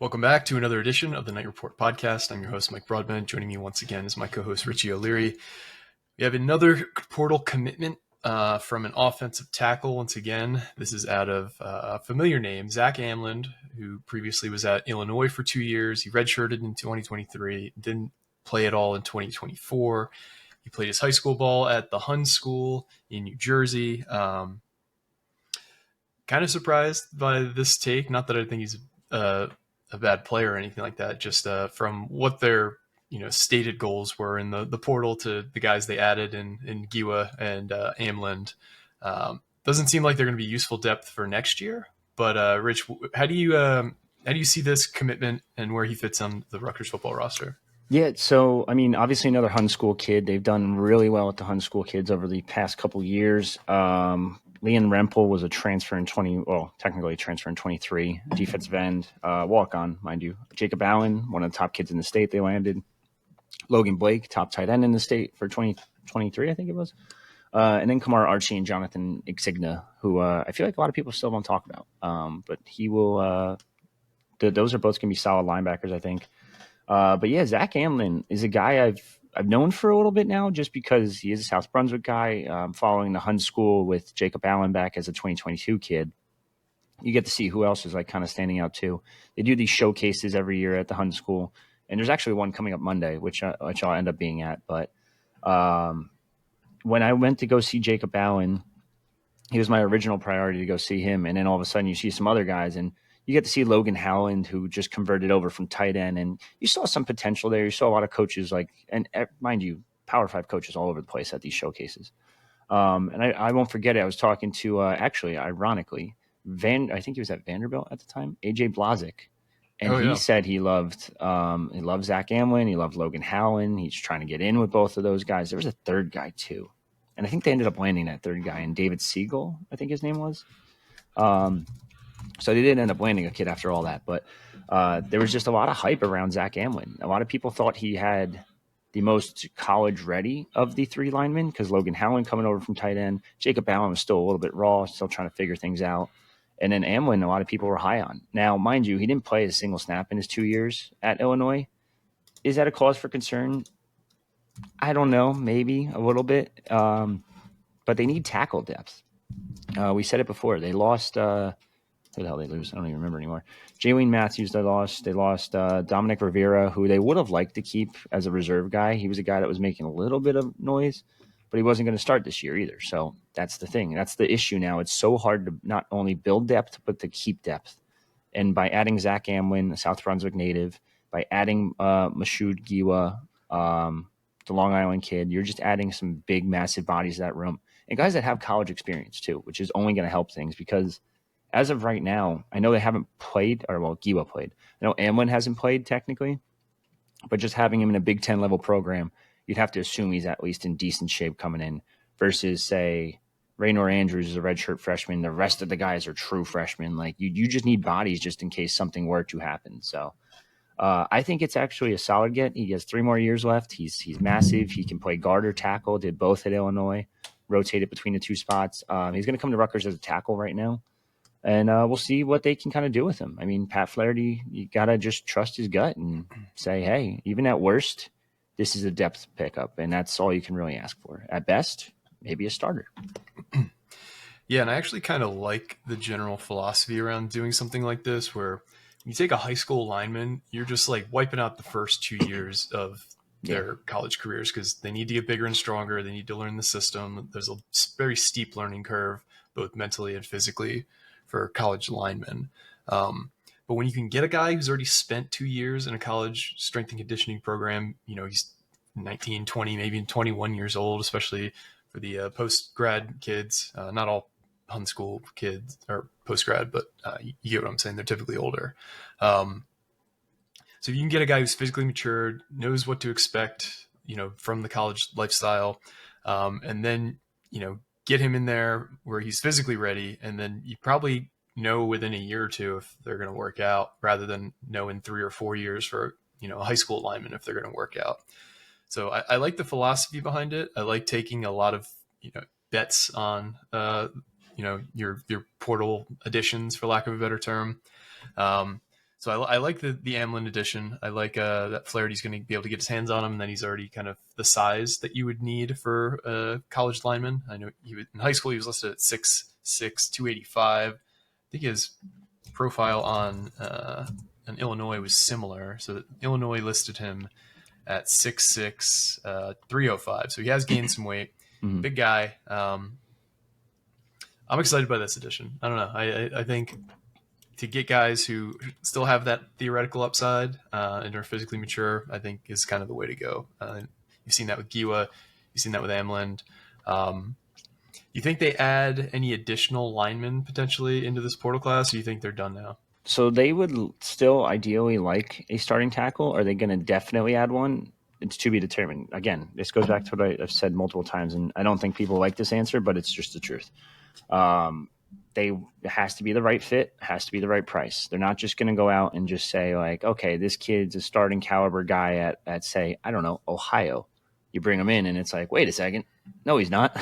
Welcome back to another edition of the Night Report podcast. I'm your host, Mike Broadbent. Joining me once again is my co-host, Richie O'Leary. We have another portal commitment from an offensive tackle once again. This is out of a familiar name, Zach Aamland, who previously was at Illinois for 2 years. He redshirted in 2023, didn't play at all in 2024. He played his high school ball at the Hun School in New Jersey. Kind of surprised by this take. Not that I think he's a bad player or anything like that. Just from what their stated goals were in the portal to the guys they added in Giwa and Aamland. Doesn't seem like they're going to be useful depth for next year. But Rich, how do you see this commitment and where he fits on the Rutgers football roster? Yeah, so, I mean, obviously another Hun School kid. They've done really well with the Hun School kids over the past couple of years. Leon Rempel was a transfer in technically a transfer in 23, defensive end, walk-on, mind you. Jacob Allen, one of the top kids in the state they landed. Logan Blake, top tight end in the state for 2023, I think it was. And then Kamar Archie and Jonathan Exigna, who I feel like a lot of people still don't talk about. But he will those are both going to be solid linebackers, I think. But yeah, Zach Aamland is a guy I've known for a little bit now, just because he is a South Brunswick guy. Following the Hun School with Jacob Allen back as a 2022 kid, you get to see who else is like kind of standing out too. They do these showcases every year at the Hun School, and there's actually one coming up Monday, which I'll end up being at. But when I went to go see Jacob Allen, he was my original priority to go see him, and then all of a sudden you see some other guys and you get to see Logan Howland, who just converted over from tight end, and you saw some potential there. You saw a lot of coaches and mind you, Power 5 coaches all over the place at these showcases. And I won't forget it. I was talking to, actually, ironically, I think he was at Vanderbilt at the time, AJ Blazik. And he said he loved Zach Aamland. He loved Logan Howland. He's trying to get in with both of those guys. There was a third guy too. And I think they ended up landing that third guy, and David Siegel, I think his name was. So they did end up landing a kid after all that, but there was just a lot of hype around Zach Aamland. A lot of people thought he had the most college-ready of the three linemen, because Logan Howland coming over from tight end, Jacob Allen was still a little bit raw, still trying to figure things out, and then Aamland, a lot of people were high on. Now, mind you, he didn't play a single snap in his 2 years at Illinois. Is that a cause for concern? I don't know, maybe a little bit, but they need tackle depth. We said it before. They lost who the hell they lose? I don't even remember anymore. Jaylene Matthews they lost. They lost Dominic Rivera, who they would have liked to keep as a reserve guy. He was a guy that was making a little bit of noise, but he wasn't going to start this year either. So that's the thing. That's the issue now. It's so hard to not only build depth, but to keep depth. And by adding Zach Aamland, a South Brunswick native, by adding Mashoud Giwa, the Long Island kid, you're just adding some big, massive bodies to that room. And guys that have college experience too, which is only going to help things, because as of right now, I know they haven't played, Giwa played. I know Aamland hasn't played technically, but just having him in a Big Ten level program, you'd have to assume he's at least in decent shape coming in, versus, say, Raynor Andrews is a redshirt freshman. The rest of the guys are true freshmen. Like you just need bodies just in case something were to happen. So I think it's actually a solid get. He has 3 more years left. He's massive. He can play guard or tackle. Did both at Illinois. Rotated between the 2 spots. He's going to come to Rutgers as a tackle right now. And we'll see what they can kind of do with him. I mean, Pat Flaherty, you got to just trust his gut and say, hey, even at worst, this is a depth pickup, and that's all you can really ask for. At best, maybe a starter. Yeah, and I actually kind of like the general philosophy around doing something like this, where you take a high school lineman, you're just like wiping out the first 2 years of their college careers, because they need to get bigger and stronger. They need to learn the system. There's a very steep learning curve, both mentally and physically, for college linemen. But when you can get a guy who's already spent 2 years in a college strength and conditioning program, he's 19, 20, maybe 21 years old, especially for the post-grad kids. Not all Hun School kids are post-grad, but you get what I'm saying. They're typically older. So if you can get a guy who's physically matured, knows what to expect, from the college lifestyle, and then, get him in there where he's physically ready, and then you probably know within a year or two if they're going to work out, rather than know in 3 or 4 years for a high school lineman if they're going to work out. So I like the philosophy behind it. I like taking a lot of bets on your portal additions, for lack of a better term. So So I like the Aamland edition. I like that Flaherty's going to be able to get his hands on him, and then he's already kind of the size that you would need for a college lineman. I know in high school he was listed at 6'6", 285. I think his profile on Illinois was similar. So Illinois listed him at 6'6", 305. So he has gained some weight. Mhm. Big guy. I'm excited by this edition. I don't know. I think to get guys who still have that theoretical upside and are physically mature, I think is kind of the way to go. You've seen that with Giwa. You've seen that with Aamland. You think they add any additional linemen potentially into this portal class, or you think they're done now? So they would still ideally like a starting tackle. Are they going to definitely add one? It's to be determined. Again, this goes back to what I've said multiple times, and I don't think people like this answer, but it's just the truth. It has to be the right fit, has to be the right price. They're not just going to go out and just say like, okay, this kid's a starting caliber guy at say, I don't know, Ohio. You bring him in and it's like, wait a second. No, he's not.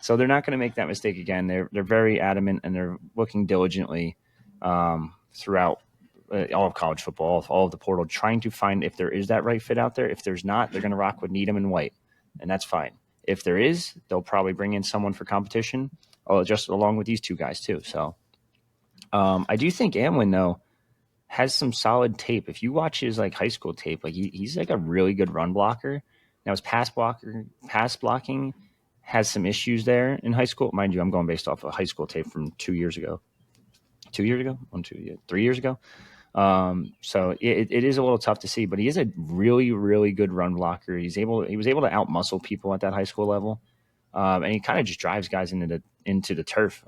So they're not going to make that mistake again. They're very adamant and they're looking diligently throughout all of college football, all of the portal, trying to find if there is that right fit out there. If there's not, they're going to rock with Needham and White, and that's fine. If there is, they'll probably bring in someone for competition, just along with these two guys too. So I do think Aamland, though, has some solid tape. If you watch his like high school tape, like he's like a really good run blocker. Now his pass blocking has some issues there in high school. Mind you, I'm going based off of high school tape from 2 years ago. 2 years ago? 3 years ago. So it is a little tough to see, but he is a really, really good run blocker. He was able to outmuscle people at that high school level. And he kind of just drives guys into the turf.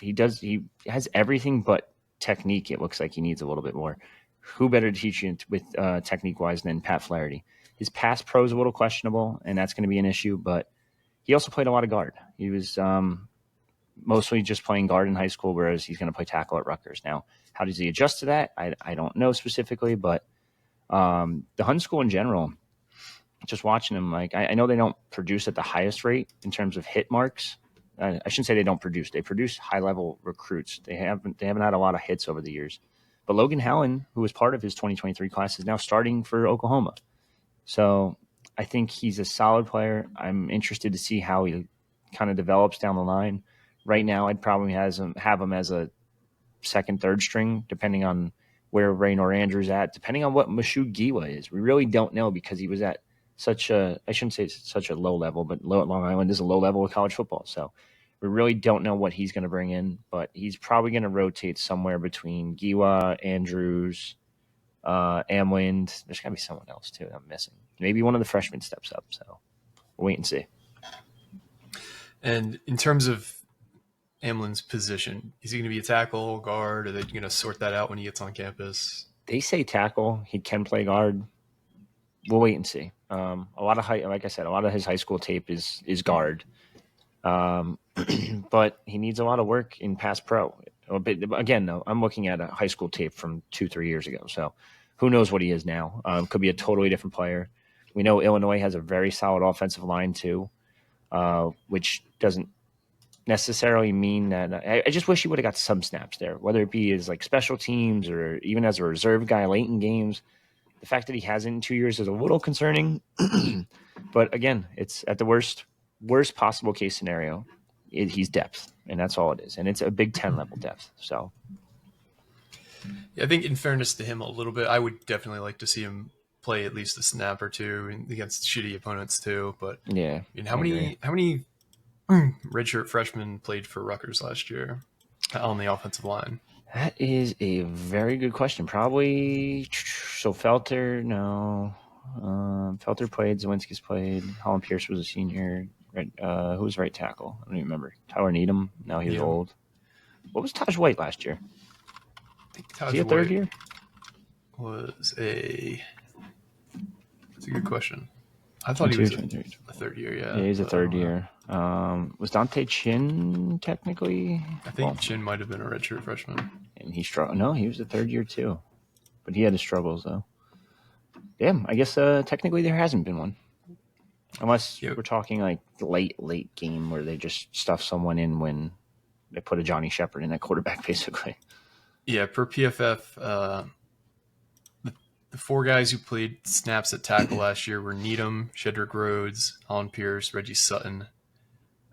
He has everything but technique. It looks like he needs a little bit more. Who better to teach you with technique wise than Pat Flaherty? His pass pro is a little questionable, and that's going to be an issue, but he also played a lot of guard. He was mostly just playing guard in high school, whereas he's going to play tackle at Rutgers. Now, how does he adjust to that? I don't know specifically, but the Hun school in general, just watching them, like I know they don't produce at the highest rate in terms of hit marks. I shouldn't say they don't produce. They produce high-level recruits. They haven't had a lot of hits over the years. But Logan Howland, who was part of his 2023 class, is now starting for Oklahoma. So I think he's a solid player. I'm interested to see how he kind of develops down the line. Right now, I'd probably have him as a second, third string, depending on where Raynor Andrews at, depending on what Mashoud Giwa is. We really don't know because he was at such a, I shouldn't say such a low level, but Long Island is a low level of college football. So we really don't know what he's going to bring in, but he's probably going to rotate somewhere between Giwa, Andrews, Aamland. There's got to be someone else too that I'm missing. Maybe one of the freshmen steps up. So we'll wait and see. And in terms of Aamland's position, is he going to be a tackle, guard? Are they going to sort that out when he gets on campus? They say tackle. He can play guard. We'll wait and see. Like I said, a lot of his high school tape is guard. But he needs a lot of work in pass pro. Again, though, I'm looking at a high school tape from 2-3 years ago. So who knows what he is now? Could be a totally different player. We know Illinois has a very solid offensive line too, which doesn't necessarily mean that I just wish he would have got some snaps there, whether it be as like special teams or even as a reserve guy late in games. The fact that he hasn't in 2 years is a little concerning. But again, it's at the worst possible case scenario. He's depth, and that's all it is. And it's a Big Ten level depth. So, yeah, I think in fairness to him a little bit, I would definitely like to see him play at least a snap or two against shitty opponents too. But yeah, I mean, how many redshirt freshmen played for Rutgers last year on the offensive line? That is a very good question. Probably so. Felter, no. Felter played. Zawinski's played. Holland Pierce was a senior. Who was right tackle? I don't even remember. Tyler Needham. No, he was old. What was Taj White last year? I think Taj was he a third year? That's a good question. I thought he was a third year. Yeah, he's a third year. Was Dante Chin technically? I think Chin might have been a redshirt freshman. And he struggled. No, he was a third year too, but he had his struggles though. Damn, I guess technically there hasn't been one, unless we're talking like late game where they just stuff someone in when they put a Johnny Shepard in at quarterback, basically. Yeah, per PFF, the four guys who played snaps at tackle last year were Needham, Shedrick Rhodes, Alan Pierce, Reggie Sutton.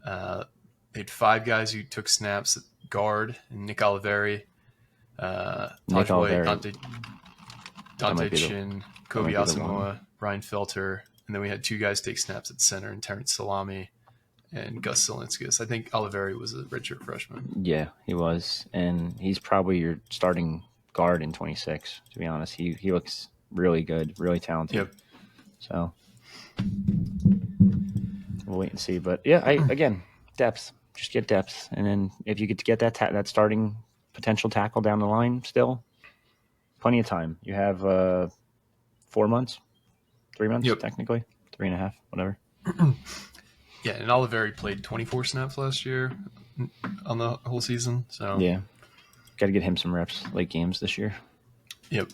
They had five guys who took snaps at guard, and Nick Oliveri, Nick Taj White, Oliveri. Dante Chin, Kobe might be the one. Asamoah, Ryan Felter, and then we had two guys take snaps at center, and Terrence Salami and Gus Zielinskis. I think Oliveri was a redshirt freshman. Yeah, he was, and he's probably your starting guard in 26. To be honest, he looks really good, really talented. Yep. So we'll wait and see. But yeah, again, depth. Just get depth, and then if you get to get that starting potential tackle down the line, still plenty of time. You have 4 months, 3 months, technically 3.5, whatever. Yeah, and Oliveri played 24 snaps last year on the whole season. So yeah, got to get him some reps late games this year. Yep.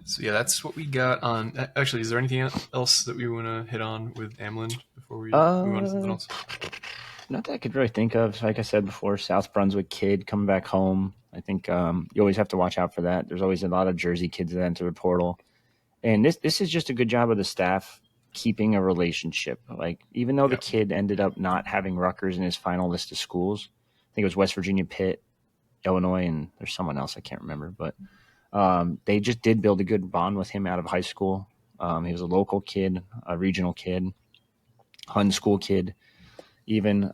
So yeah, that's what we got on. Actually, is there anything else that we want to hit on with Aamland before we move on to something else? Not that I could really think of. Like I said before, South Brunswick kid coming back home. I think you always have to watch out for that. There's always a lot of Jersey kids that enter the portal, and this is just a good job of the staff keeping a relationship. Like, even though the kid ended up not having Rutgers in his final list of schools, I think it was West Virginia, Pitt, Illinois, and there's someone else I can't remember, but they just did build a good bond with him out of high school. He was a local kid, a regional kid, Hun school kid, even.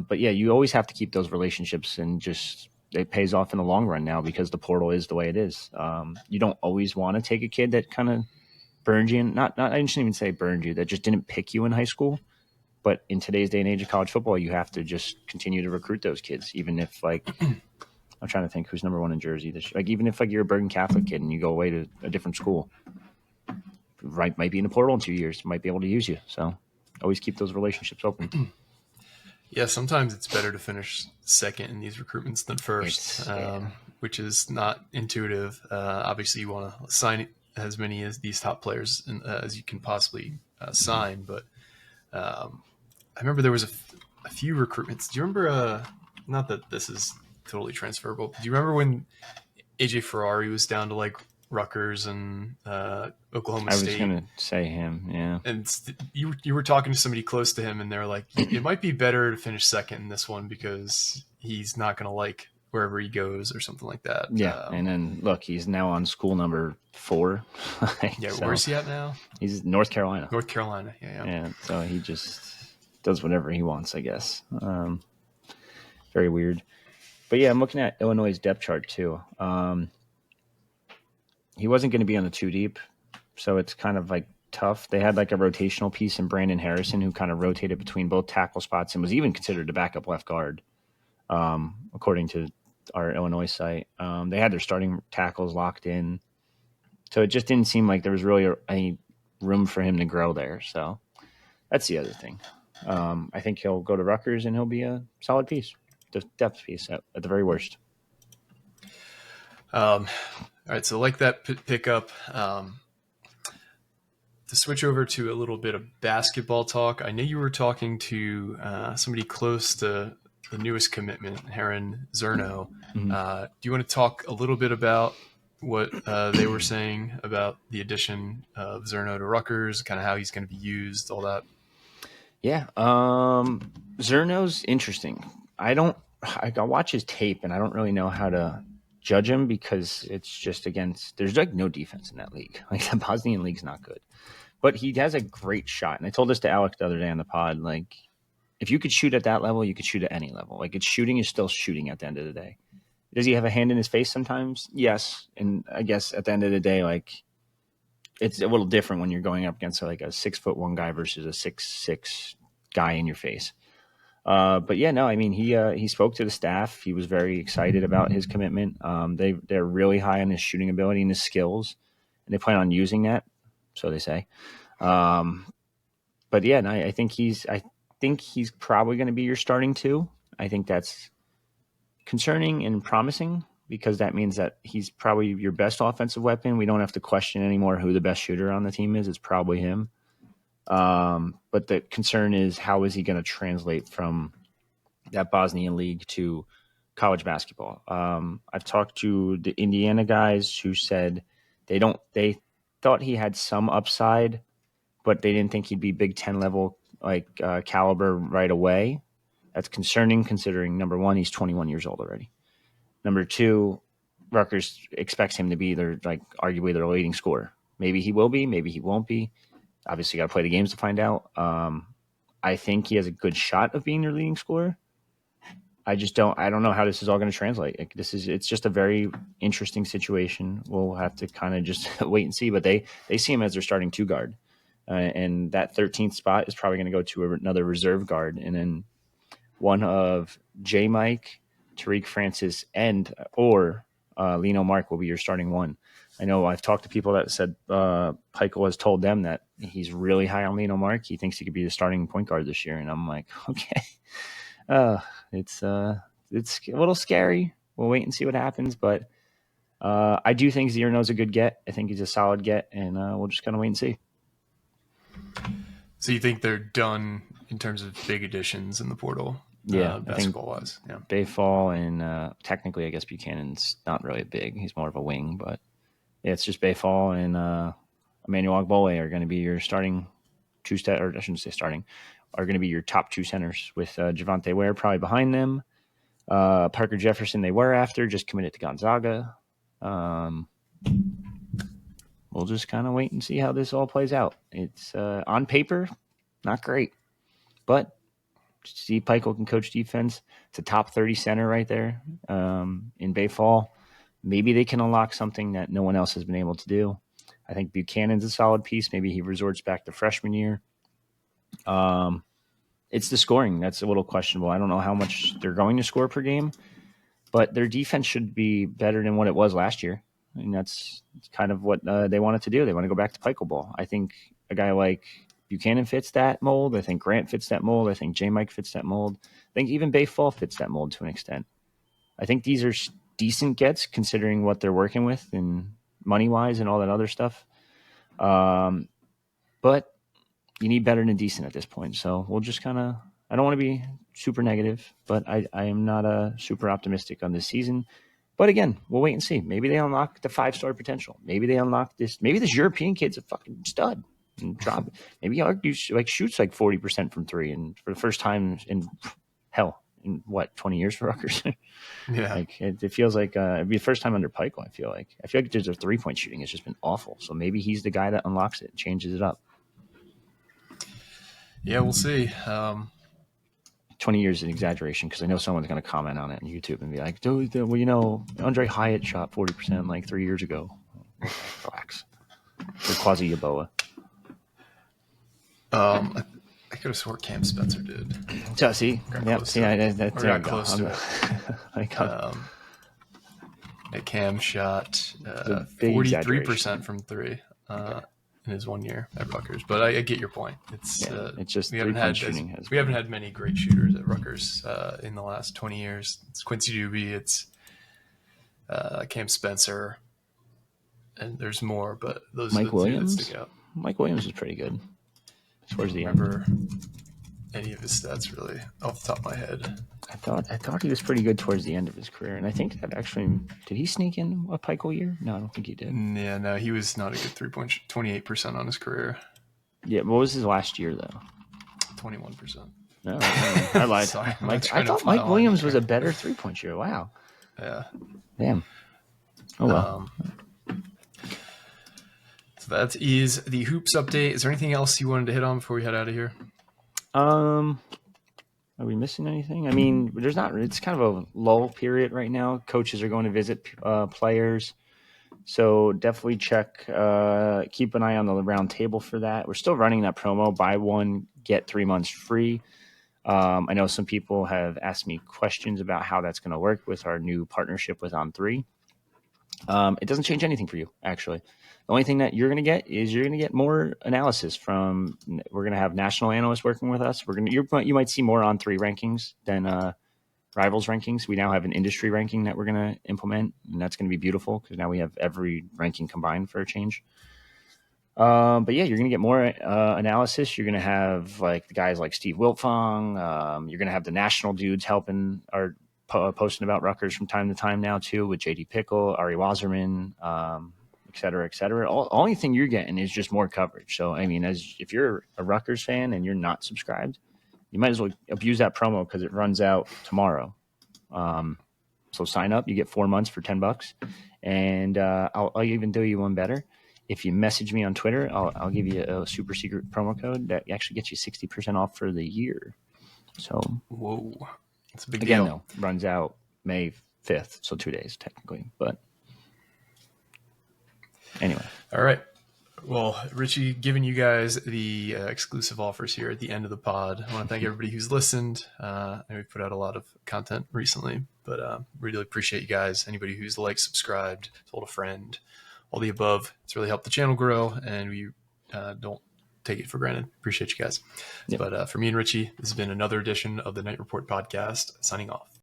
But yeah, you always have to keep those relationships, and just it pays off in the long run now because the portal is the way it is. You don't always want to take a kid that kind of burned you. Not I shouldn't even say burned you, that just didn't pick you in high school. But in today's day and age of college football, you have to just continue to recruit those kids, even if, like, I'm trying to think who's number one in Jersey this year. Like, even if, like, you're a Bergen Catholic kid and you go away to a different school, might be in the portal in 2 years, might be able to use you. So always keep those relationships open. Yeah, sometimes it's better to finish second in these recruitments than first, which is not intuitive. Obviously, you want to sign as many as these top players as you can possibly sign. But I remember there was a few recruitments. Do you remember, not that this is totally transferable, do you remember when AJ Ferrari was down to like Rutgers and Oklahoma State? I was going to say him, yeah. And you were talking to somebody close to him, and they're like, it might be better to finish second in this one because he's not going to like wherever he goes or something like that. Yeah, and then look, he's now on school number 4. Yeah, so where's he at now? He's North Carolina. North Carolina, yeah. So he just does whatever he wants, I guess. Very weird. But yeah, I'm looking at Illinois' depth chart too. He wasn't going to be on the 2 deep, so it's kind of like tough. They had like a rotational piece in Brandon Harrison, who kind of rotated between both tackle spots and was even considered a backup left guard, according to our Illinois site. They had their starting tackles locked in, so it just didn't seem like there was really any room for him to grow there. So that's the other thing. I think he'll go to Rutgers and he'll be a solid piece, the depth piece at the very worst. All right, so like that pickup, to switch over to a little bit of basketball talk, I know you were talking to somebody close to the newest commitment, Heron Zerno. Mm-hmm. Do you want to talk a little bit about what they were saying about the addition of Zerno to Rutgers, kind of how he's going to be used, all that? Yeah, Zerno's interesting. I watch his tape, and I don't really know how to judge him because it's just there's like no defense in that league. Like, the Bosnian league's not good, but he has a great shot. And I told this to Alec the other day on the pod. Like, if you could shoot at that level, you could shoot at any level. Like, shooting is still shooting at the end of the day. Does he have a hand in his face sometimes? Yes. And I guess at the end of the day, like, it's a little different when you're going up against like a 6'1" guy versus a 6'6" guy in your face. But yeah, no, I mean, he spoke to the staff. He was very excited about his commitment. They're really high on his shooting ability and his skills, and they plan on using that. So they say. But yeah, no, I think he's probably going to be your starting 2. I think that's concerning and promising because that means that he's probably your best offensive weapon. We don't have to question anymore who the best shooter on the team is. It's probably him. But the concern is, how is he going to translate from that Bosnian league to college basketball. I've talked to the Indiana guys who said they thought he had some upside, but they didn't think he'd be Big Ten level caliber right away. That's concerning considering, number one, he's 21 years old already. Number two, Rutgers expects him to be arguably their leading scorer. Maybe he will be, maybe he won't be. Obviously, got to play the games to find out. I think he has a good shot of being their leading scorer. I don't know how this is all going to translate. It's just a very interesting situation. We'll have to kind of just wait and see, but they see him as their starting two guard. And that 13th spot is probably going to go to another reserve guard. And then one of J. Mike, Tariq Francis, or Lino Mark will be your starting one. I know I've talked to people that said Pikel has told them that he's really high on Lino Mark. He thinks he could be the starting point guard this year. And I'm like, okay. It's a little scary. We'll wait and see what happens, but I do think Zrno's a good get. I think he's a solid get, and we'll just kind of wait and see. So you think they're done in terms of big additions in the portal? Yeah, basketball-wise. Yeah, Bayfall and technically, I guess Buchanan's not really big. He's more of a wing, but yeah, it's just Bayfall and Emmanuel Ogbole are going to be your starting or I shouldn't say starting. Are going to be your top two centers with Javonte Ware probably behind them. Parker Jefferson they were after, just committed to Gonzaga. We'll just kind of wait and see how this all plays out. It's on paper, not great. But Steve Pikel can coach defense. It's a top 30 center right there in Bayfall. Maybe they can unlock something that no one else has been able to do. I think Buchanan's a solid piece. Maybe he resorts back to freshman year. It's the scoring that's a little questionable. I don't know how much they're going to score per game, but their defense should be better than what it was last year. I mean, that's kind of what they wanted to do. They want to go back to Pikel ball. I think a guy like Buchanan fits that mold. I think Grant fits that mold. I think J. Mike fits that mold. I think even Bayfall fits that mold to an extent. I think these are decent gets considering what they're working with and money-wise and all that other stuff. But you need better than decent at this point. So we'll just kind of – I don't want to be super negative, but I am not super optimistic on this season. But again, we'll wait and see. Maybe they unlock the 5-star potential. Maybe they unlock this – maybe this European kid's a fucking stud and drop. Maybe he shoots 40% from three and for the first time in 20 years for Rutgers. Yeah. It feels like it'd be the first time under Pikel, I feel like. I feel like their three-point shooting has just been awful. So maybe he's the guy that unlocks it, changes it up. Yeah, we'll see. 20 years is an exaggeration because I know someone's going to comment on it on YouTube and be like, dude, Andre Hyatt shot 40% 3 years ago. Relax. Or Quasi Yaboa. I could have swore Cam Spencer did. So, see? Close to it. Cam shot 43% from three in his 1 year at Rutgers. But I get your point. It's just we haven't had many great shooters at Rutgers in the last 20 years. It's Quincy Doobie, it's Cam Spencer, and there's more, but those Mike are the Williams? two that stick out. Mike Williams was pretty good towards the end. Any of his stats really off the top of my head. I thought he was pretty good towards the end of his career, and I think that actually did he sneak in a Pikel year? No, I don't think he did. Yeah, no, he was not a good 3-point 28% on his career. Yeah, what was his last year though? 21%. No, I lied. Sorry, I thought Mike Williams was a better 3-point shooter. Wow. Yeah. Damn. Oh well. So that is the hoops update. Is there anything else you wanted to hit on before we head out of here? Are we missing anything? I mean, it's kind of a lull period right now. Coaches are going to visit players. So definitely keep an eye on the round table for that. We're still running that promo, buy one, get 3 months free. I know some people have asked me questions about how that's going to work with our new partnership with On3. It doesn't change anything for you, actually. The only thing that you're going to get is more analysis from. We're going to have national analysts working with us. You might see more On3 rankings than Rivals rankings. We now have an industry ranking that we're going to implement, and that's going to be beautiful because now we have every ranking combined for a change. But yeah, you're going to get more analysis. You're going to have the guys like Steve Wiltfong. You're going to have the national dudes helping our posting about Rutgers from time to time now too, with JD Pickle, Ari Wasserman, et cetera, et cetera. Only thing you're getting is just more coverage. So, I mean, if you're a Rutgers fan and you're not subscribed, you might as well abuse that promo because it runs out tomorrow. So sign up. You get 4 months for $10, and I'll even do you one better. If you message me on Twitter, I'll give you a super secret promo code that actually gets you 60% off for the year. So, whoa, that's a big again, deal. though, runs out May 5th, so 2 days technically. But anyway, all right. Well, Richie, giving you guys the exclusive offers here at the end of the pod. I want to thank everybody who's listened. And we've put out a lot of content recently, but really appreciate you guys. Anybody who's liked, subscribed, told a friend, all the above. It's really helped the channel grow, and we don't take it for granted. Appreciate you guys. Yep. But for me and Richie, this has been another edition of the Night Report podcast. Signing off.